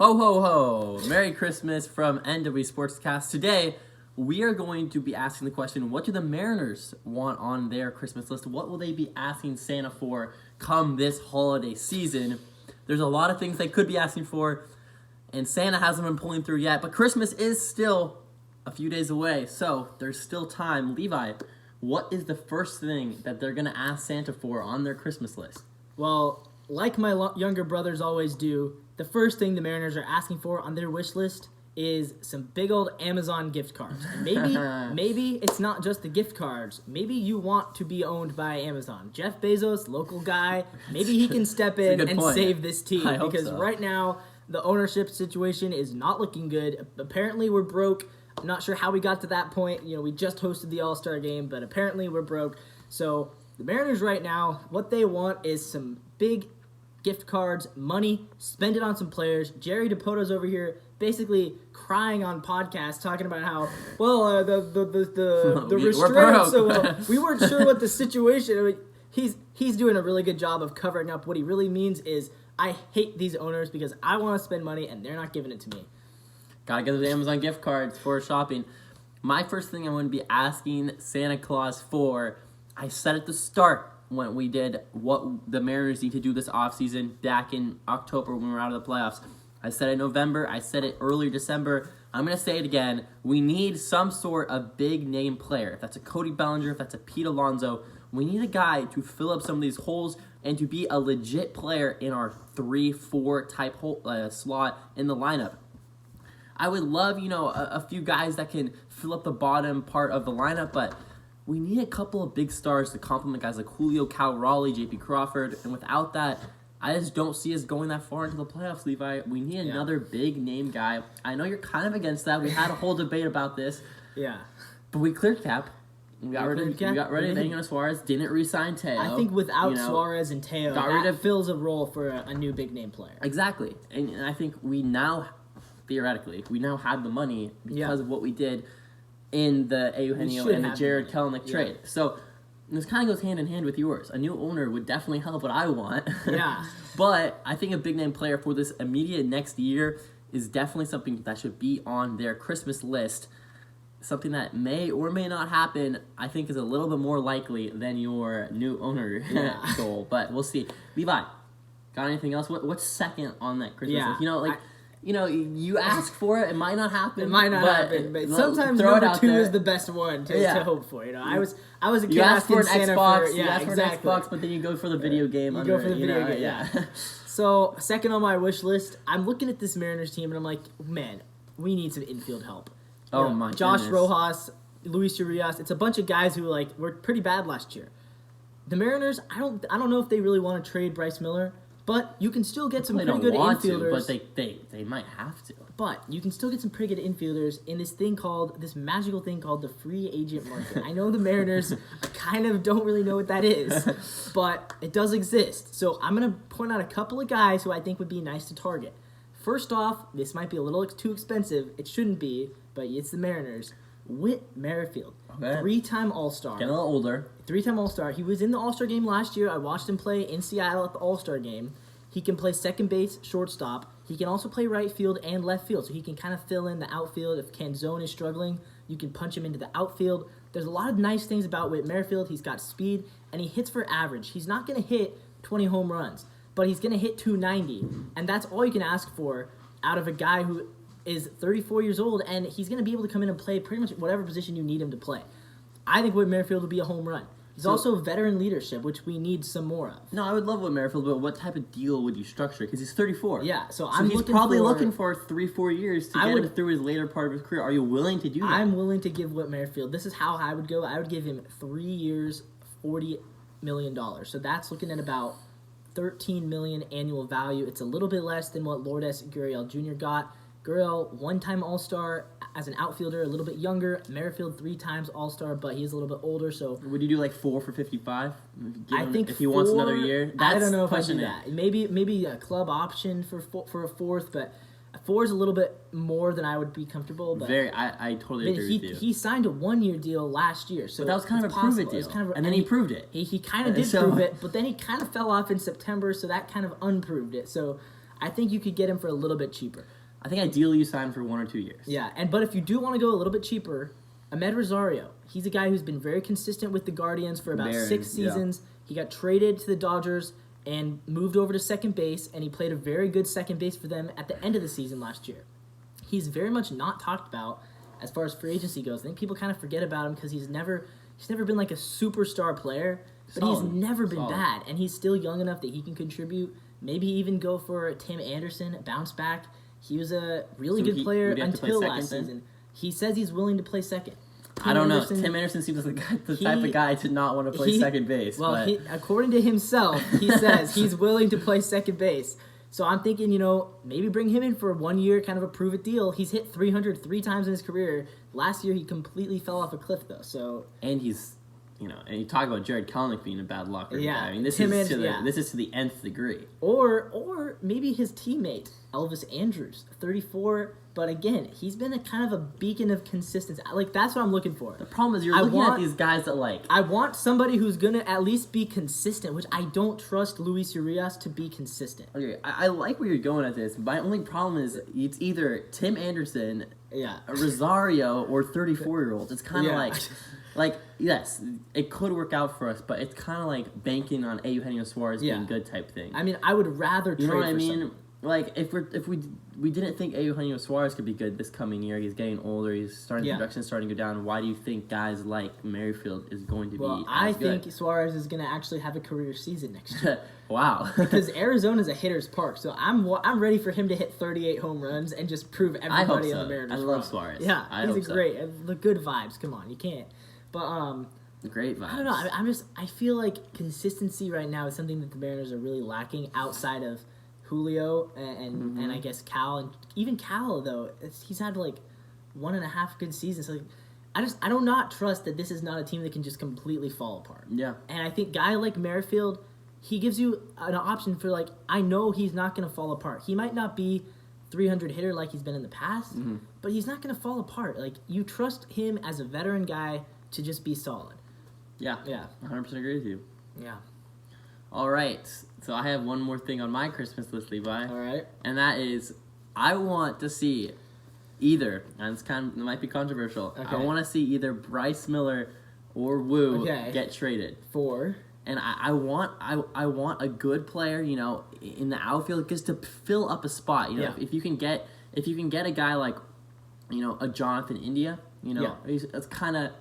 Ho, ho, ho. Merry Christmas from NW Sportscast. Today, we are going to be asking the question, what do the Mariners want on their Christmas list? What will they be asking Santa for come this holiday season? There's a lot of things they could be asking for, and Santa hasn't been pulling through yet, but Christmas is still a few days away, so there's still time. Levi, what is the first thing that they're going to ask Santa for on their Christmas list? Well, like my younger brothers always do, the first thing the Mariners are asking for on their wish list is some big old Amazon gift cards. And maybe it's not just the gift cards. Maybe you want to be owned by Amazon. Jeff Bezos, local guy, maybe he can step in and save this team. Because right now, the ownership situation is not looking good. Apparently, we're broke. I'm not sure how we got to that point. You know, we just hosted the All-Star game, but apparently we're broke. So the Mariners right now, what they want is some big gift cards, money, spend it on some players. Jerry DePoto's over here basically crying on podcasts, talking about how, the restraints, so we weren't sure what the situation. I mean, he's doing a really good job of covering up. What he really means is, I hate these owners because I want to spend money and they're not giving it to me. Gotta get those Amazon gift cards for shopping. My first thing I want to be asking Santa Claus for, I said at the start when we did what the Mariners need to do this offseason back in October when we were out of the playoffs. I said it in November. I said it earlier December. I'm going to say it again. We need some sort of big-name player. If that's a Cody Bellinger, if that's a Pete Alonso, we need a guy to fill up some of these holes and to be a legit player in our 3-4 type slot in the lineup. I would love, a few guys that can fill up the bottom part of the lineup, but we need a couple of big stars to complement guys like Julio, Cal Raleigh, J.P. Crawford, and without that, I just don't see us going that far into the playoffs, Levi. We need another big-name guy. I know you're kind of against that. We had a whole debate about this. Yeah. But we cleared cap. We got rid of Daniel Suarez, didn't re-sign Teo. I think without Suarez and Teo, that fills a role for a new big-name player. Exactly. And I think we now, theoretically, have the money because of what we did in the Eugenio and the Jared Kelenic trade. So this kind of goes hand in hand with yours. A new owner would definitely help what I want. Yeah. But I think a big name player for this immediate next year is definitely something that should be on their Christmas list. Something that may or may not happen, I think, is a little bit more likely than your new owner goal. But we'll see. Levi, got anything else? What's second on that Christmas list? You ask for it. It might not happen. It might not happen, but sometimes number two is the best one to hope for. I was a kid asking Santa for you ask for an Xbox, but then you go for the video game. You go for the video game. Yeah. So second on my wish list, I'm looking at this Mariners team and I'm like, man, we need some infield help. My Josh goodness. Rojas, Luis Urias. It's a bunch of guys who were pretty bad last year. The Mariners, I don't know if they really want to trade Bryce Miller. But you can still get some pretty good infielders. But they might have to. But you can still get some pretty good infielders in this magical thing called the free agent market. I know the Mariners kind of don't really know what that is, but it does exist. So I'm going to point out a couple of guys who I think would be nice to target. First off, this might be a little too expensive. It shouldn't be, but it's the Mariners. Whit Merrifield, 3-time All-Star. Getting a little older. 3-time All-Star. He was in the All-Star game last year. I watched him play in Seattle at the All-Star game. He can play second base, shortstop. He can also play right field and left field, so he can kind of fill in the outfield. If Canzone is struggling, you can punch him into the outfield. There's a lot of nice things about Whit Merrifield. He's got speed, and he hits for average. He's not going to hit 20 home runs, but he's going to hit 290, and that's all you can ask for out of a guy who is 34 years old, and he's going to be able to come in and play pretty much whatever position you need him to play. I think Whit Merrifield will be a home run. He's also veteran leadership, which we need some more of. No, I would love Whit Merrifield, but what type of deal would you structure? Because he's 34. Yeah, so he's probably looking for 3-4 years to get him through his later part of his career. Are you willing to do that? I'm willing to give Whit Merrifield. This is how I would go. I would give him 3 years, $40 million. So that's looking at about $13 million annual value. It's a little bit less than what Lourdes Gurriel Jr. got. Gurriel, 1-time All-Star as an outfielder, a little bit younger. Merrifield, 3 times All-Star, but he's a little bit older. So would you do 4 for 55? I think if he wants another year. I don't know if I do that. Maybe a club option for a 4th, but a 4 is a little bit more than I would be comfortable. But I totally agree with you. He signed a 1-year deal last year, so but that was kind of a prove it deal. And then he proved it. He kind of did prove it, but then he kind of fell off in September, so that kind of unproved it. So I think you could get him for a little bit cheaper. I think ideally you sign for 1 or 2 years. Yeah, but if you do want to go a little bit cheaper, Ahmed Rosario, he's a guy who's been very consistent with the Guardians for about 6 seasons. Yeah. He got traded to the Dodgers and moved over to second base, and he played a very good second base for them at the end of the season last year. He's very much not talked about as far as free agency goes. I think people kind of forget about him because he's never been like a superstar player, but he's never been bad, and he's still young enough that he can contribute. Maybe even go for Tim Anderson, bounce back. He was a really good player until last season. He says he's willing to play second. I don't know. Tim Anderson seems like the type of guy to not want to play second base. Well, according to himself, he says he's willing to play second base. So I'm thinking, maybe bring him in for 1 year, kind of a prove-it deal. He's hit 300 3 times in his career. Last year, he completely fell off a cliff, though. So and he's, and you talk about Jared Kelenic being a bad lucker. Yeah, I mean, this is to the nth degree. Or maybe his teammate Elvis Andrus, 34. But again, he's been a kind of a beacon of consistency. Like, that's what I'm looking for. The problem is you're looking at these guys that I want somebody who's going to at least be consistent, which I don't trust Luis Urias to be consistent. Okay, I like where you're going at this. My only problem is it's either Tim Anderson, Rosario, or 34-year-olds. It's kind of like, yes, it could work out for us, but it's kind of like banking on Eugenio Suarez being good type thing. I mean, I would rather trade for what I mean? someone. Like, if we didn't think Eugenio Suarez could be good this coming year, he's getting older, his production starting to go down. Why do you think guys like Merrifield is going to be I think Suarez is going to actually have a career season next year. Wow. Because Arizona's a hitter's park, so I'm ready for him to hit 38 home runs and just prove everybody on the Mariners wrong. I love Suarez. Yeah, he's great. The good vibes. Come on, you can't. But great vibes. I don't know. I feel like consistency right now is something that the Mariners are really lacking outside of Julio and I guess Cal, and even Cal though he's had like 1.5 good seasons. So I do not trust that this is not a team that can just completely fall apart. Yeah, and I think guy like Merrifield, he gives you an option for like I know he's not going to fall apart. He might not be 300 hitter like he's been in the past, but he's not going to fall apart. Like you trust him as a veteran guy to just be solid. Yeah, 100% agree with you. Yeah. All right, so I have one more thing on my Christmas list, Levi. All right. And that is, I want to see either, and it might be controversial, I want to see either Bryce Miller or Woo get traded. For? And I want a good player, in the outfield just to fill up a spot. If you can get a guy like, a Jonathan India, it's kind of.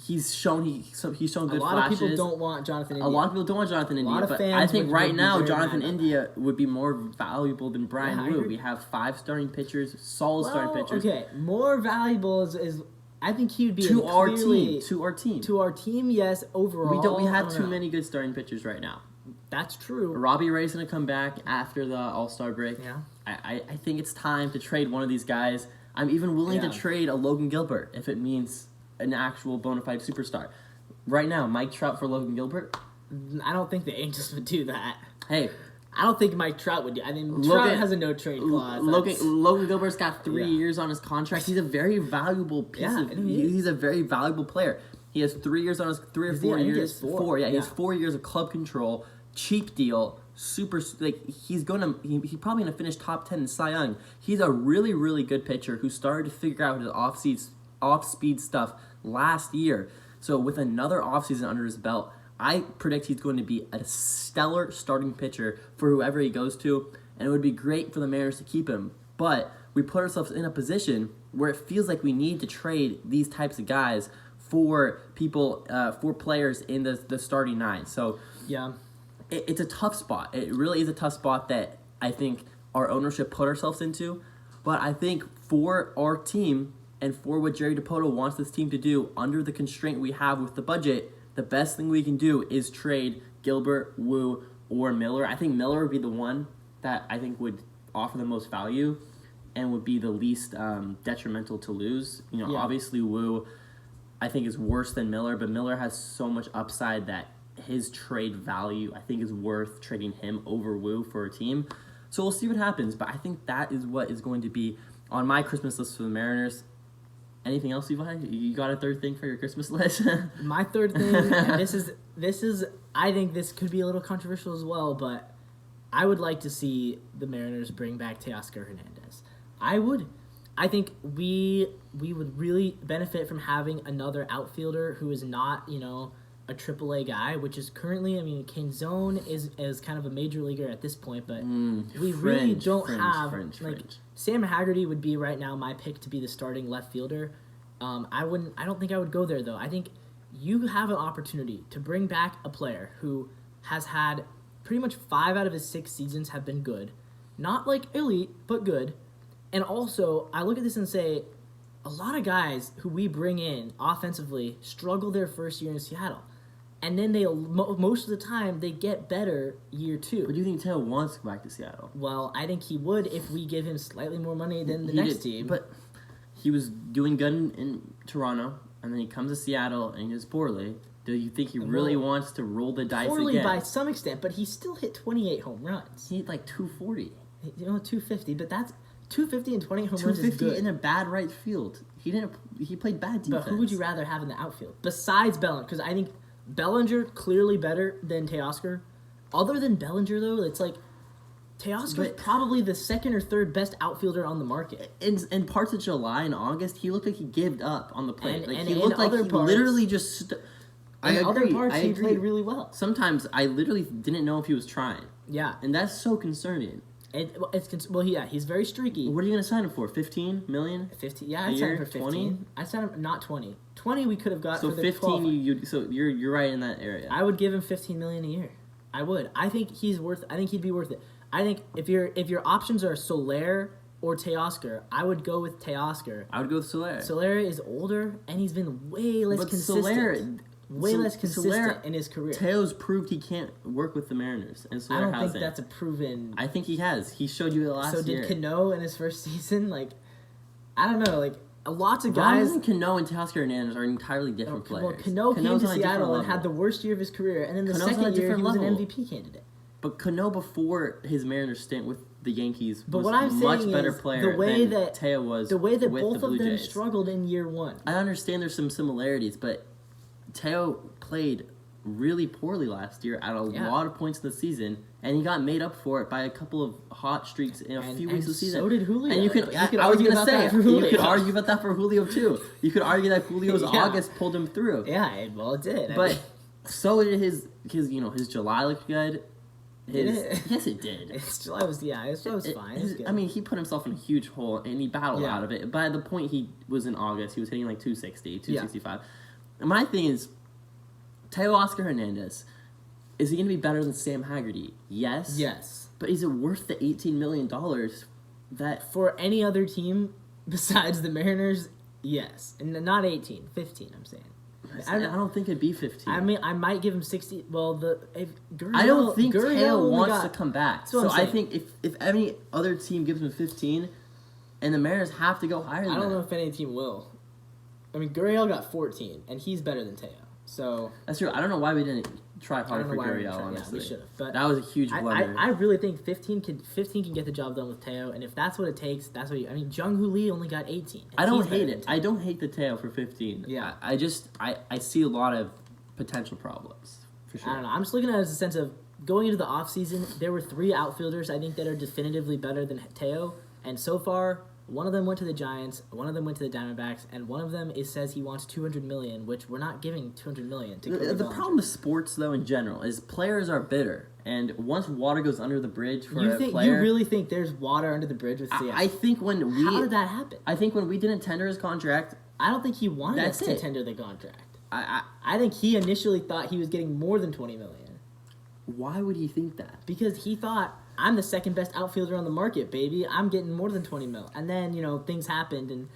He's shown good flashes. A lot of people don't want Jonathan India. A lot of people don't want Jonathan India, but I think right now Jonathan India would be more valuable than Brian Wu. We have 5 starting pitchers, solid starting pitchers. Okay, more valuable is I think he would be to our team. To our team, yes. Overall, we have too many good starting pitchers right now. That's true. Robbie Ray's going to come back after the All-Star break. Yeah. I think it's time to trade one of these guys. I'm even willing to trade a Logan Gilbert if it means an actual bona fide superstar. Right now, Mike Trout for Logan Gilbert? I don't think the Angels would do that. Hey. I don't think Mike Trout would do. I mean, Trout has a no-trade clause. Logan Gilbert's got 3 years on his contract. He's a very valuable piece he's a very valuable player. He has 3 years on his 3 or 4 years. Four. He has 4 years of club control, cheap deal, super he's probably gonna finish top 10 in Cy Young. He's a really, really good pitcher who started to figure out his off-speed stuff last year. So with another offseason under his belt, I predict he's going to be a stellar starting pitcher for whoever he goes to, and it would be great for the Mariners to keep him. But we put ourselves in a position where it feels like we need to trade these types of guys for people, for players in the starting 9. So yeah, it's a tough spot. It really is a tough spot that I think our ownership put ourselves into. But I think for our team, and for what Jerry DiPoto wants this team to do under the constraint we have with the budget, the best thing we can do is trade Gilbert, Woo, or Miller. I think Miller would be the one that I think would offer the most value and would be the least detrimental to lose. Obviously Woo, I think, is worse than Miller, but Miller has so much upside that his trade value, I think, is worth trading him over Woo for a team. So we'll see what happens, but I think that is what is going to be on my Christmas list for the Mariners. Anything else, Levi? You got a third thing for your Christmas list? My third thing, and this is I think this could be a little controversial as well, but I would like to see the Mariners bring back Teoscar Hernandez. I would. I think we would really benefit from having another outfielder who is not, a AAA guy, which is currently, Canzone is kind of a major leaguer at this point, but we really don't have Sam Haggerty would be right now my pick to be the starting left fielder. I don't think I would go there though. I think you have an opportunity to bring back a player who has had pretty much 5 out of his 6 seasons have been good, not like elite, but good. And also, I look at this and say, a lot of guys who we bring in offensively struggle their first year in Seattle. And then most of the time, they get better year 2. But do you think Teo wants to go back to Seattle? Well, I think he would if we give him slightly more money than the next team. But he was doing good in Toronto, and then he comes to Seattle, and he does poorly. Do you think he really wants to roll the dice again? Poorly by some extent, but he still hit 28 home runs. He hit like 240. 250, but that's... 250 and 20 home runs is good. 250 in a bad right field. He played bad defense. But who would you rather have in the outfield besides Bellinger? Because I think Bellinger clearly better than Teoscar. Other than Bellinger, though, it's like Teoscar is probably the second or third best outfielder on the market. In parts of July and August, he looked like he gave up on the plate. And he looked like he literally just. I agree. Other parts, he played really well. Sometimes I literally didn't know if he was trying. Yeah, and that's so concerning. He's very streaky. What are you going to sign him for? 15 million? 15. Yeah, I'd sign him for 15. 20? I'd sign him not 20. 20 we could have got for the 15. So you're right in that area. I would give him 15 million a year. I would. I think he'd be worth it. I think if your options are Soler or Teoscar, I would go with Teoscar. I would go with Soler. Soler is older and he's been way less consistent. Less consistent in his career. Teo's proved he can't work with the Mariners, and Soler hasn't. I don't think that's a proven... I think he has. He showed you the last year. So did Cano in his first season? I don't know. Lots of guys... Cano and Teoscar Hernandez are entirely different players. Well, Cano came to Seattle and had the worst year of his career, and then the second year he was an MVP candidate. But Cano before his Mariners stint with the Yankees was a much better player than Teo was. The way that with both the Blue of them Jays. struggled in year 1. I understand there's some similarities, but Teo played really poorly last year at a lot of points in the season, and he got made up for it by a couple of hot streaks in a few weeks of the season. So did Julio. And you could argue about that for Julio too. You could argue that Julio's August pulled him through. Yeah, well, it did. But so did his July looked good. Yes, it did. His July was fine. He put himself in a huge hole, and he battled out of it. By the point he was in August, he was hitting like 260, 265. And my thing is, Teoscar Hernandez, is he going to be better than Sam Haggerty? Yes. Yes. But is it worth the $18 million that... For any other team besides the Mariners, yes. And not 18, 15, I'm saying. I don't think it'd be 15. I might give him 60. Well, I don't think Teo wants to come back. So I think if any other team gives him 15, and the Mariners have to go higher than that. I don't know if any team will. Gurriel got 14, and he's better than Teo. So that's true. I don't know why we didn't try harder for Gurriel, honestly. Yeah, we should have. But that was a huge blunder. I really think 15 can get the job done with Teo, and if that's what it takes, that's what Jung-Hoo Lee only got 18. I don't hate it. I don't hate the Teo for 15. Yeah. I see a lot of potential problems, for sure. I don't know. I'm just looking at it as a sense of going into the offseason, there were 3 outfielders I think that are definitively better than Teo, and so far, one of them went to the Giants, one of them went to the Diamondbacks, and one of them says he wants $200 million, which we're not giving $200 million to Cody The problem with sports, though, in general, is players are bitter, and once water goes under the bridge for a player... You really think there's water under the bridge with Seattle? I think when we... How did that happen? I think when we didn't tender his contract... I don't think he wanted us to tender the contract. I think he initially thought he was getting more than $20 million. Why would he think that? Because he thought... I'm the second best outfielder on the market, baby. I'm getting more than 20 mil. And then, things happened, and,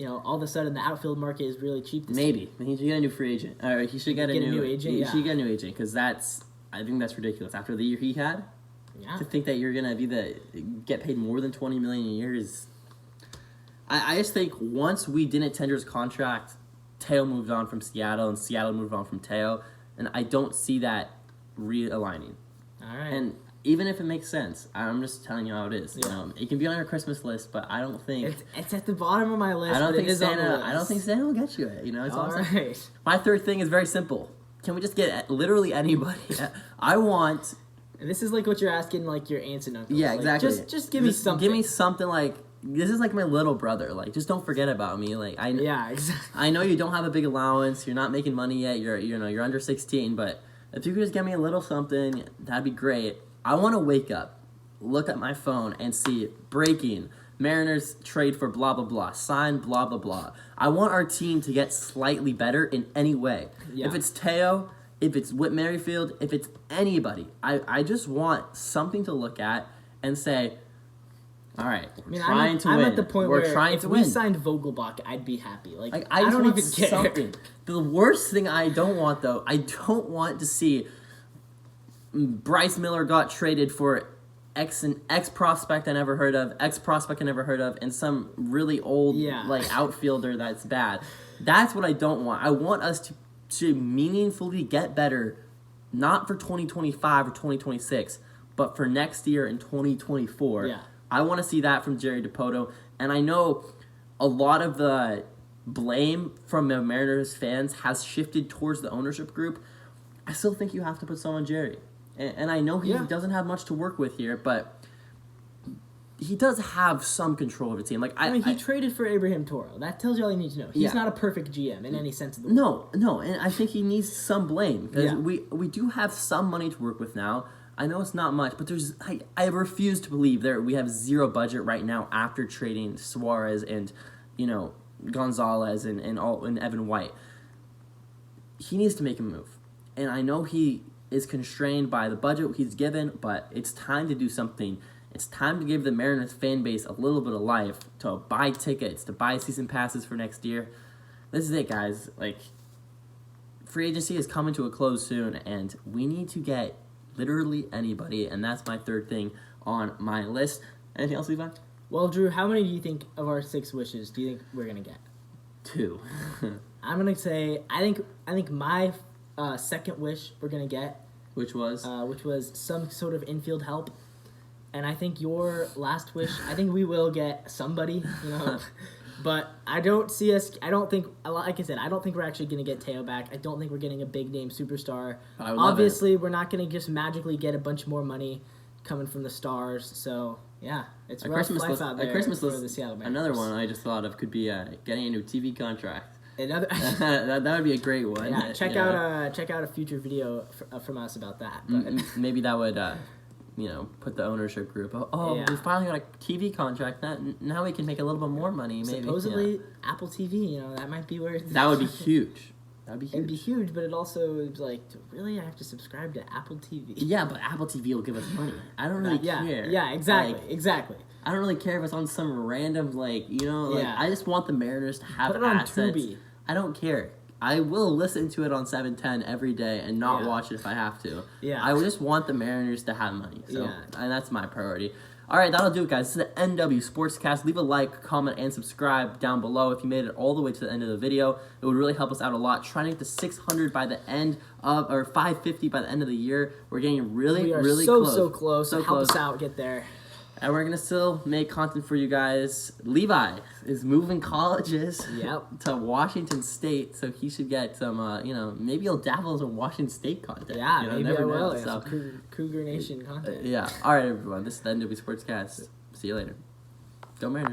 all of a sudden the outfield market is really cheap this Maybe. He should get a new free agent. He should get a new agent. He should get a new agent, because I think that's ridiculous. After the year he had, to think that you're going to get paid more than $20 million a year is... I just think once we didn't tender his contract, Teo moved on from Seattle, and Seattle moved on from Teo, and I don't see that realigning. All right. And even if it makes sense, I'm just telling you how it is. Yeah. It can be on your Christmas list, but I don't think it's at the bottom of my list. I don't think Santa. I don't think Santa will get you it. It's all right. My third thing is very simple. Can we just get literally anybody? I want And this is like what you're asking, like, your aunts and uncles. Yeah, Like, exactly. just give me something. Give me something like, this is like my little brother. Like, just don't forget about me. Like, Yeah, exactly. I know you don't have a big allowance. You're not making money yet. You're under 16. But if you could just get me a little something, that'd be great. I want to wake up, look at my phone, and see breaking. Mariners trade for blah, blah, blah. Sign blah, blah, blah. I want our team to get slightly better in any way. Yeah. If it's Teo, if it's Whit Merrifield, if it's anybody, I just want something to look at and say, all right, we're trying to win. I'm at the point we're where trying if to we win. signed Vogelbach, I'd be happy. Like I I just don't want even care. something. The worst thing I don't want, though, I don't want to see Bryce Miller got traded for X prospect I never heard of, and some really old outfielder that's bad. That's what I don't want. I want us to meaningfully get better, not for 2025 or 2026, but for next year in 2024. Yeah. I want to see that from Jerry Dipoto, and I know a lot of the blame from the Mariners fans has shifted towards the ownership group. I still think you have to put some on Jerry. And I know he doesn't have much to work with here, but he does have some control of the team. Like he traded for Abraham Toro. That tells you all you need to know. He's not a perfect GM in any sense of the word. No, and I think he needs some blame because we do have some money to work with now. I know it's not much, but I refuse to believe we have zero budget right now after trading Suarez and Gonzalez and Evan White. He needs to make a move, and I know he is constrained by the budget he's given, but it's time to do something. It's time to give the Mariners fan base a little bit of life, to buy tickets, to buy season passes for next year. This is it, guys. Like, free agency is coming to a close soon, and we need to get literally anybody, and that's my third thing on my list. Anything else, Levi? Well, Drew, how many do you think of our 6 wishes do you think we're gonna get? 2. I'm gonna say I think my second wish we're gonna get, which was some sort of infield help, and I think your last wish, I think we will get somebody, but I don't see us. I don't think, like I said, I don't think we're actually gonna get Teo back. I don't think we're getting a big name superstar. Obviously, we're not gonna just magically get a bunch more money coming from the Stars. So yeah, it's a rough life out there for the Seattle Mariners. Another one I just thought of could be getting a new TV contract. Another that would be a great one. Yeah, check out a future video from us about that. But. Maybe that would put the ownership group. We finally got a TV contract. Now we can make a little bit more money. Maybe supposedly Apple TV. That might be where that would be huge. That'd be huge. It'd be huge, but it also is like, really, I have to subscribe to Apple TV. Yeah, but Apple TV will give us money. I don't really care. Yeah, exactly. I don't really care if it's on some random, I just want the Mariners to have assets. Put it on Tubi. I don't care. I will listen to it on 710 every day and not watch it if I have to. Yeah. I just want the Mariners to have money. So, and that's my priority. All right, that'll do it, guys. This is the NW Sportscast. Leave a like, comment, and subscribe down below if you made it all the way to the end of the video. It would really help us out a lot. Trying to get to 600 by the end of, or 550 by the end of the year. We're getting really close. So close. So help us out, get there. And we're going to still make content for you guys. Levi is moving colleges to Washington State, so he should get some, maybe he'll dabble in some Washington State content. Yeah, maybe I will. So. Cougar Nation content. Yeah. All right, everyone. This is the NW Sportscast. See you later. Go Mariners.